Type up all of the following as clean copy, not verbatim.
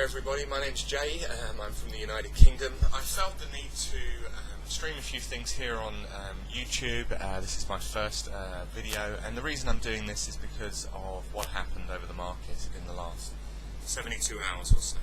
there everybody, my name's Jay, I'm from the United Kingdom. I felt the need to stream a few things here on YouTube. This is my first video, and the reason I'm doing this is because of what happened over the market in the last 72 hours or so.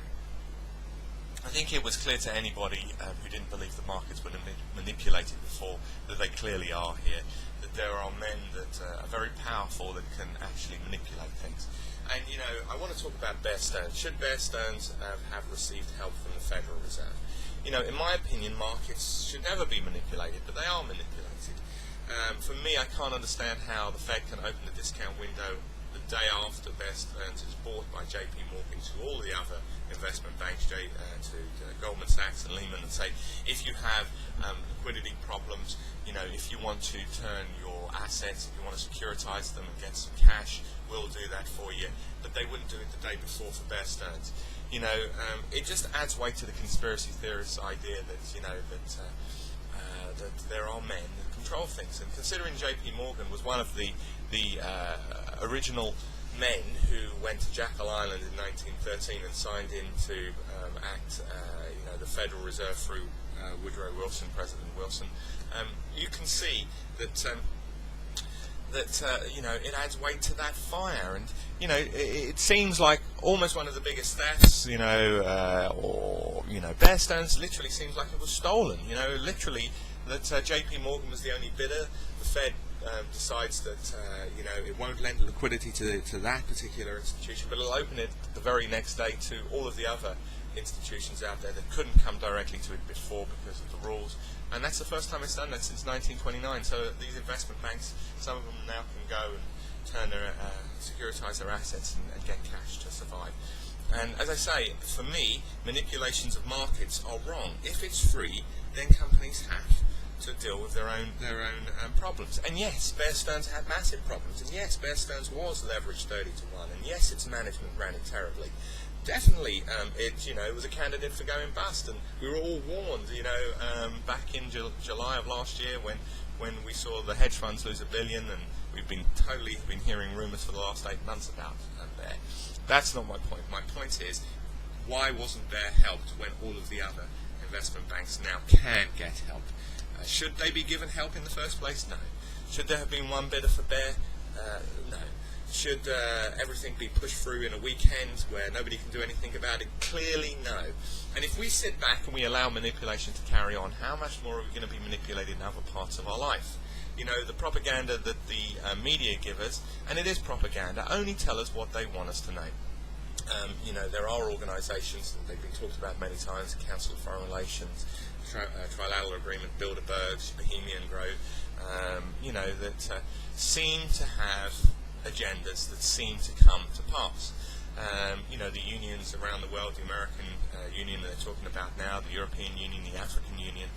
I think it was clear to anybody who didn't believe the markets were manipulated before that they clearly are here, that there are men that are very powerful that can actually manipulate things. And you know, I want to talk about Bear Stearns. Should Bear Stearns have received help from the Federal Reserve? You know, in my opinion, markets should never be manipulated, but they are manipulated. For me, I can't understand how the Fed can open the discount window the day after Bear Stearns is bought by JP Morgan to all the other investment banks, to Goldman Sachs and Lehman, and say, if you have liquidity problems, you know, if you want to turn your assets, if you want to securitize them and get some cash, we'll do that for you. But they wouldn't do it the day before for Bear Stearns. You know, it just adds weight to the conspiracy theorists' idea that, you know, that there are men that control things. And considering JP Morgan was one of the original men who went to Jekyll Island in 1913 and signed in to act, you know, the Federal Reserve through Woodrow Wilson, President Wilson, you can see that you know, it adds weight to that fire. And you know, it seems like almost one of the biggest thefts, you know, or you know, Bear Stearns literally seems like it was stolen. You know, literally that JP Morgan was the only bidder. The Fed decides that you know, it won't lend liquidity to that particular institution, but it'll open it the very next day to all of the other institutions out there that couldn't come directly to it before because of the rules. And that's the first time it's done that since 1929. So these investment banks, some of them now can go and turn their securitize their assets and get cash to survive. And as I say, for me, manipulations of markets are wrong. If it's free, then companies have to deal with their own problems. And yes, Bear Stearns had massive problems. And yes, Bear Stearns was leveraged 30 to 1. And yes, its management ran it terribly. Definitely, you know, it was a candidate for going bust, and we were all warned, you know, back in July of last year when we saw the hedge funds lose $1 billion, and we've been hearing rumours for the last 8 months about Bear. That's not my point. My point is, why wasn't Bear helped when all of the other investment banks now can get help? Should they be given help in the first place? No. Should there have been one bidder for Bear? No. Should everything be pushed through in a weekend where nobody can do anything about it? Clearly no. And if we sit back and we allow manipulation to carry on, how much more are we going to be manipulated in other parts of our life? You know, the propaganda that the media give us, and it is propaganda, only tell us what they want us to know. You know, there are organisations, they've been talked about many times, the Council of Foreign Relations, Trilateral Agreement, Bilderberg, Bohemian Grove, you know, that seem to have agendas that seem to come to pass. You know, the unions around the world, the American Union that they're talking about now, the European Union, the African Union,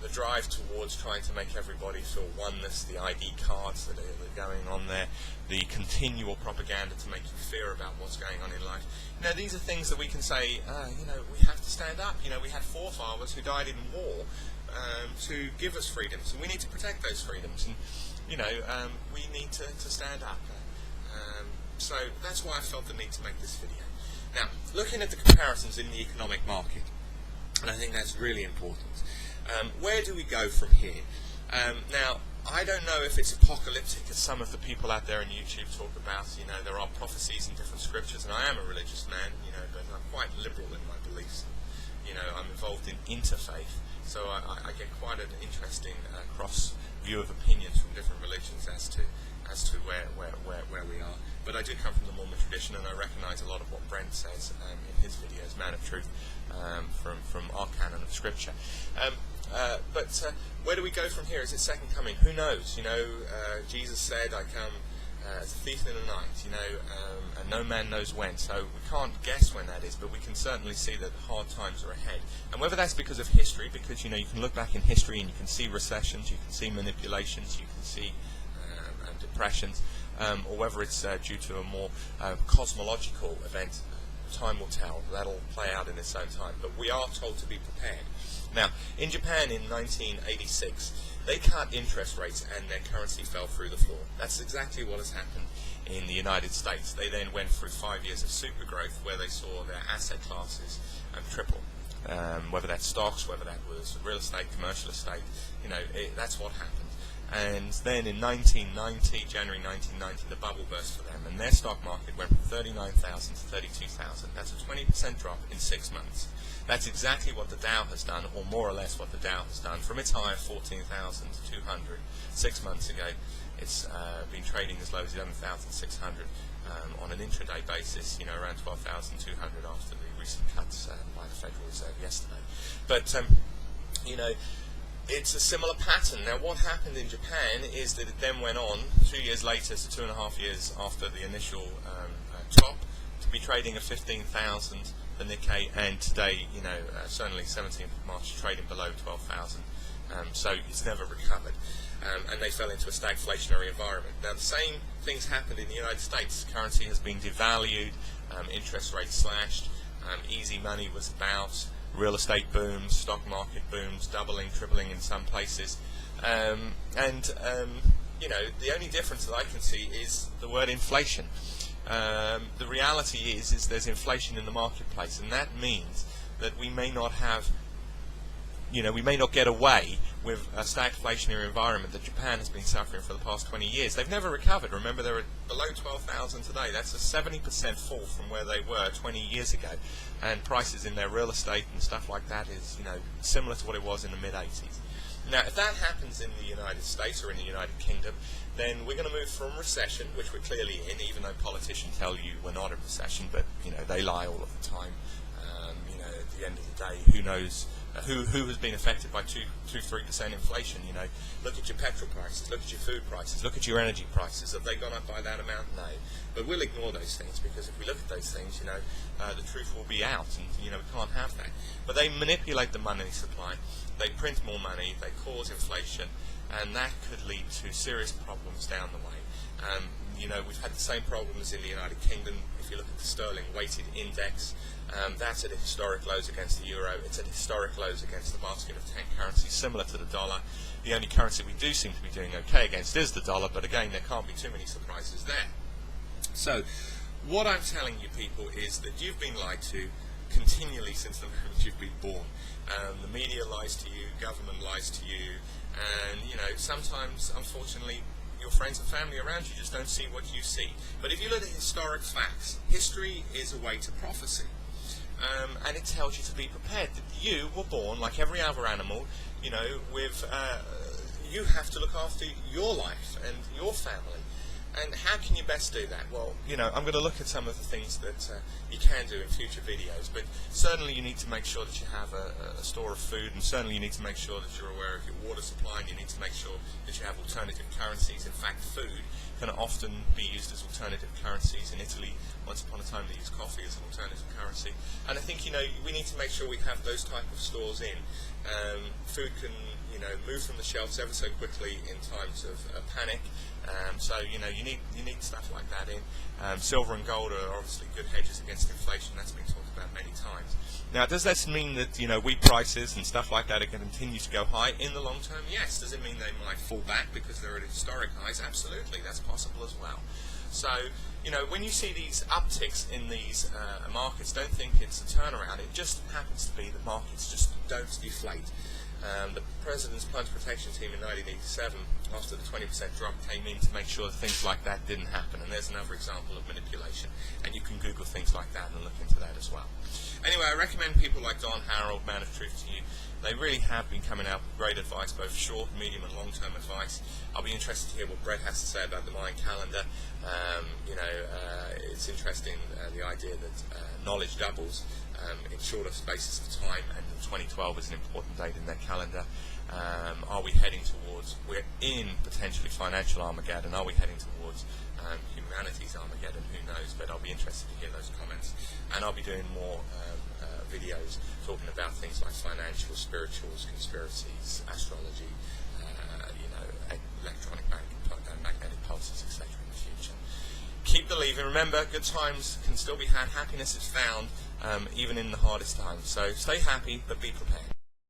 the drive towards trying to make everybody feel oneness, the ID cards that are going on there, the continual propaganda to make you fear about what's going on in life. You know, these are things that we can say, you know, we have to stand up. You know, we had forefathers who died in war to give us freedoms, and we need to protect those freedoms. And you know, we need to stand up. So that's why I felt the need to make this video. Now, looking at the comparisons in the economic market, and I think that's really important, where do we go from here? Now, I don't know if it's apocalyptic as some of the people out there on YouTube talk about. You know, there are prophecies in different scriptures, and I am a religious man, you know, but I'm quite liberal in my beliefs. You know, I'm involved in interfaith, so I get quite an interesting cross view of opinions from different religions as to where we are. But I do come from the Mormon tradition, and I recognise a lot of what Brent says in his videos, Man of Truth, from our canon of Scripture. But where do we go from here? Is it second coming? Who knows? You know, Jesus said, "I come as a thief in the night." You know, and no man knows when. So we can't guess when that is, but we can certainly see that hard times are ahead. And whether that's because of history, because you know, you can look back in history and you can see recessions, you can see manipulations, you can see depressions, or whether it's due to a more cosmological event, time will tell. That'll play out in its own time. But we are told to be prepared. Now, in Japan in 1986, they cut interest rates and their currency fell through the floor. That's exactly what has happened in the United States. They then went through 5 years of super growth where they saw their asset classes triple. Whether that's stocks, whether that was real estate, commercial estate, that's what happened. And then in January 1990, the bubble burst for them, and their stock market went from 39,000 to 32,000. That's a 20% drop in 6 months. That's exactly what the Dow has done, or more or less what the Dow has done. From its high of 14,200 6 months ago, it's been trading as low as 11,600 on an intraday basis, around 12,200 after the recent cuts by the Federal Reserve yesterday. But, it's a similar pattern. Now, what happened in Japan is that it then went on 2 years later, so 2.5 years after the initial top, to be trading at 15,000, the Nikkei, and today, certainly 17th of March, trading below 12,000. So it's never recovered. And they fell into a stagflationary environment. Now, the same things happened in the United States. Currency has been devalued, interest rates slashed, easy money was about, real estate booms, stock market booms, doubling, tripling in some places. The only difference that I can see is the word inflation. The reality is there's inflation in the marketplace, and that means that we may not have, we may not get away with a stagflationary environment that Japan has been suffering for the past 20 years. They've never recovered. Remember, they're below 12,000 today. That's a 70% fall from where they were 20 years ago. And prices in their real estate and stuff like that is, similar to what it was in the mid-80s. Now, if that happens in the United States or in the United Kingdom, then we're going to move from recession, which we're clearly in, even though politicians tell you we're not in recession, but, they lie all of the time. At the end of the day, who knows who has been affected by 2-3% inflation? Look at your petrol prices, look at your food prices, look at your energy prices. Have they gone up by that amount? No. But we'll ignore those things, because if we look at those things, the truth will be out, and we can't have that. But they manipulate the money supply, they print more money, they cause inflation, and that could lead to serious problems down the way. We've had the same problems in the United Kingdom. If you look at the sterling weighted index, that's at historic lows against the euro. It's at historic lows against the basket of 10 currencies, similar to the dollar. The only currency we do seem to be doing okay against is the dollar, but again, there can't be too many surprises there. So, what I'm telling you people is that you've been lied to continually since the moment you've been born. The media lies to you, government lies to you, and sometimes, unfortunately, your friends and family around you just don't see what you see. But if you look at historic facts, history is a way to prophecy. And it tells you to be prepared. That you were born like every other animal, with you have to look after your life and your family. And how can you best do that? Well, I'm going to look at some of the things that you can do in future videos, but certainly you need to make sure that you have a store of food, and certainly you need to make sure that you're aware of your water supply, and you need to make sure that you have alternative currencies. In fact, food can often be used as alternative currencies. In Italy, once upon a time, they used coffee as an alternative currency. And I think, we need to make sure we have those type of stores in. Food can, move from the shelves ever so quickly in times of panic. So you need stuff like that in. Silver and gold are obviously good hedges against inflation. That's been talked about many times. Now, does this mean that wheat prices and stuff like that are going to continue to go high in the long term? Yes. Does it mean they might fall back because they're at historic highs? Absolutely, that's possible as well. So when you see these upticks in these markets, don't think it's a turnaround. It just happens to be that markets just don't deflate. The President's Plunge Protection Team in 1987, after the 20% drop, came in to make sure that things like that didn't happen. And there's another example of manipulation. And you can Google things like that and look into that as well. Anyway, I recommend people like Don Harrold, Man of Truth, to you. They really have been coming out with great advice, both short, medium, and long-term advice. I'll be interested to hear what Brett has to say about the Mayan Calendar. It's interesting, the idea that knowledge doubles in shorter spaces of time, and 2012 is an important date in their calendar. Are we heading towards, we're in potentially financial Armageddon, are we heading towards humanity's Armageddon? Who knows, but I'll be interested to hear those comments. And I'll be doing more videos talking about things like financial, spirituals, conspiracies, astrology, electronic magnetic pulses, etc. in the future. Keep believing. Remember, good times can still be had. Happiness is found even in the hardest times. So stay happy, but be prepared.